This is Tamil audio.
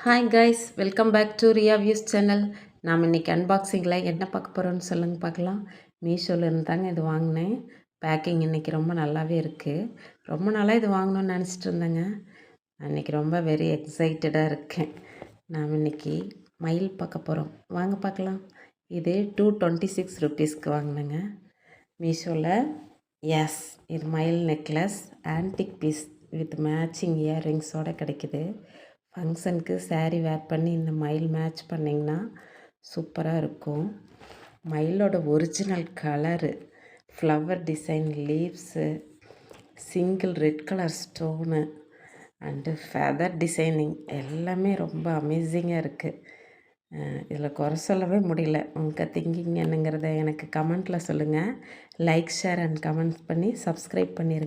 Hi guys, welcome back to Riya views channel. நாம் இன்றைக்கி அன்பாக்சிங்கில் என்ன பார்க்க போகிறோன்னு சொல்லுங்கள் பார்க்கலாம். மீஷோலேருந்து தாங்க இது வாங்கினேன். பேக்கிங் இன்றைக்கி ரொம்ப நல்லாவே இருக்குது. ரொம்ப நாளாக இது வாங்கணும்னு நினச்சிட்டு இருந்தேங்க. இன்றைக்கி ரொம்ப வெரி எக்ஸைட்டடாக இருக்கேன். நாம் இன்றைக்கி மயில் பார்க்க போகிறோம். வாங்க பார்க்கலாம். இது 226 ருபீஸ்க்கு வாங்கினேங்க மீஷோவில். எஸ், இது மயில் necklace antique piece with matching இயர்ரிங்ஸோடு கிடைக்குது. ஃபங்க்ஷனுக்கு சாரீ வேர் பண்ணி இந்த மயில் மேட்ச் பண்ணிங்கன்னா சூப்பராக இருக்கும். மயிலோட original colour, flower design, leaves, single red colour stone and feather designing எல்லாமே ரொம்ப அமேசிங்காக இருக்குது. இதில் குறை சொல்லவே முடியல. உங்கள் திங்கிங் என்னங்கிறத எனக்கு கமெண்ட்டில் சொல்லுங்கள். லைக், ஷேர் அண்ட் கமெண்ட் பண்ணி சப்ஸ்கிரைப் பண்ணிடுங்க.